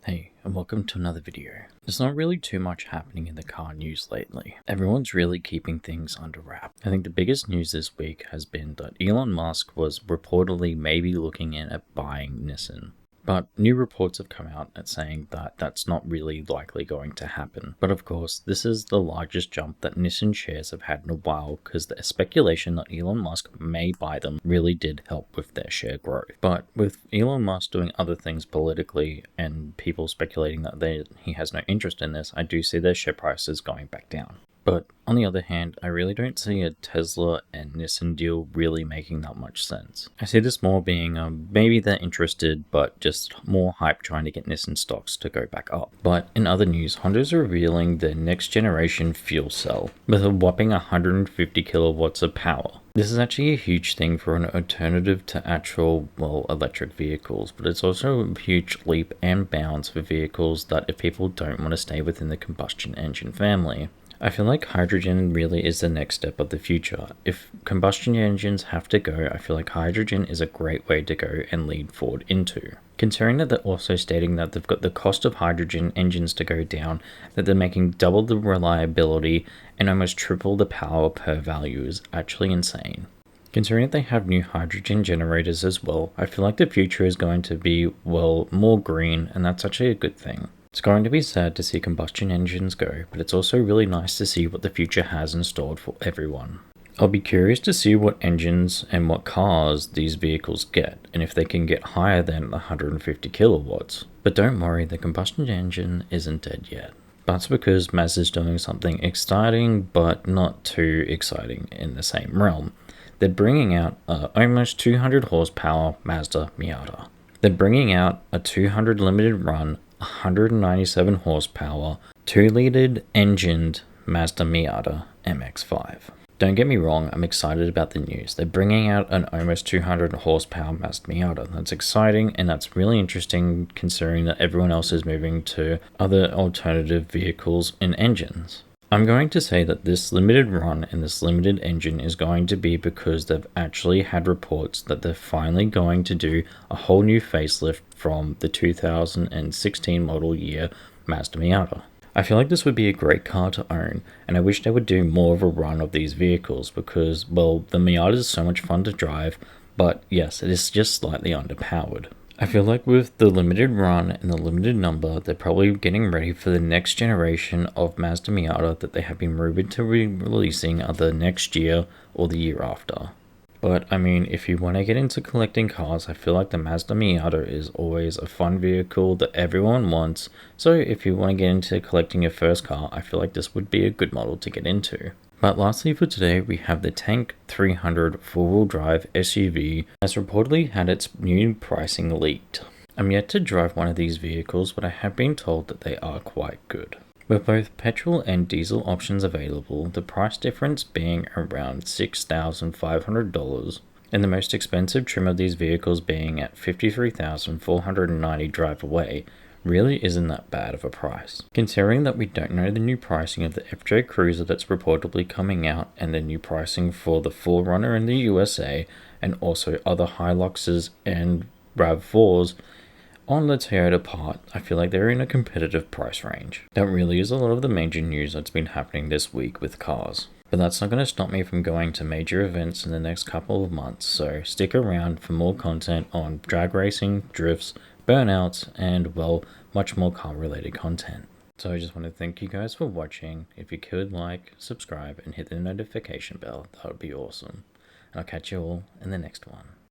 Hey, and welcome to another video. There's not really too much happening in the car news lately. Everyone's really keeping things under wrap. I think the biggest news this week has been that Elon Musk was reportedly maybe looking in at buying Nissan. But new reports have come out at saying that that's not really likely going to happen. But of course, this is the largest jump that Nissan shares have had in a while because the speculation that Elon Musk may buy them really did help with their share growth. But with Elon Musk doing other things politically and people speculating that he has no interest in this, I do see their share prices going back down. But on the other hand, I really don't see a Tesla and Nissan deal really making that much sense. I see this more being maybe they're interested, but just more hype trying to get Nissan stocks to go back up. But in other news, Honda's revealing their next generation fuel cell with a whopping 150 kilowatts of power. This is actually a huge thing for an alternative to actual, electric vehicles, but it's also a huge leap and bounds for vehicles that if people don't want to stay within the combustion engine family. I feel like hydrogen really is the next step of the future. If combustion engines have to go, I feel like hydrogen is a great way to go and lead forward into. Considering that they're also stating that they've got the cost of hydrogen engines to go down, that they're making double the reliability and almost triple the power per value is actually insane. Considering that they have new hydrogen generators as well, I feel like the future is going to be, more green, and that's actually a good thing. It's going to be sad to see combustion engines go, but it's also really nice to see what the future has in store for everyone. I'll be curious to see what engines and what cars these vehicles get, and if they can get higher than 150 kilowatts. But don't worry, the combustion engine isn't dead yet. That's because Mazda's doing something exciting, but not too exciting in the same realm. They're bringing out a almost 200 horsepower Mazda Miata. They're bringing out a 200 limited run 197 horsepower, 2-liter engined Mazda Miata MX-5. Don't get me wrong, I'm excited about the news. They're bringing out an almost 200 horsepower Mazda Miata. That's exciting and that's really interesting considering that everyone else is moving to other alternative vehicles and engines. I'm going to say that this limited run and this limited engine is going to be because they've actually had reports that they're finally going to do a whole new facelift from the 2016 model year Mazda Miata. I feel like this would be a great car to own, and I wish they would do more of a run of these vehicles because, the Miata is so much fun to drive, but yes, it is just slightly underpowered. I feel like with the limited run and the limited number, they're probably getting ready for the next generation of Mazda Miata that they have been rumored to be releasing either next year or the year after. But I mean, if you want to get into collecting cars, I feel like the Mazda Miata is always a fun vehicle that everyone wants. So if you want to get into collecting your first car, I feel like this would be a good model to get into. But lastly for today, we have the Tank 300 four-wheel drive SUV has reportedly had its new pricing leaked. I'm yet to drive one of these vehicles, but I have been told that they are quite good. With both petrol and diesel options available, the price difference being around $6,500, and the most expensive trim of these vehicles being at $53,490 drive away, really isn't that bad of a price. Considering that we don't know the new pricing of the FJ Cruiser that's reportedly coming out and the new pricing for the 4Runner in the USA and also other Hiluxes and RAV4s on the Toyota part, I feel like they're in a competitive price range. That really is a lot of the major news that's been happening this week with cars. But that's not going to stop me from going to major events in the next couple of months, so stick around for more content on drag racing, drifts, burnouts, and much more car related content. So I just want to thank you guys for watching. If you could subscribe and hit the notification bell, that would be awesome. And I'll catch you all in the next one.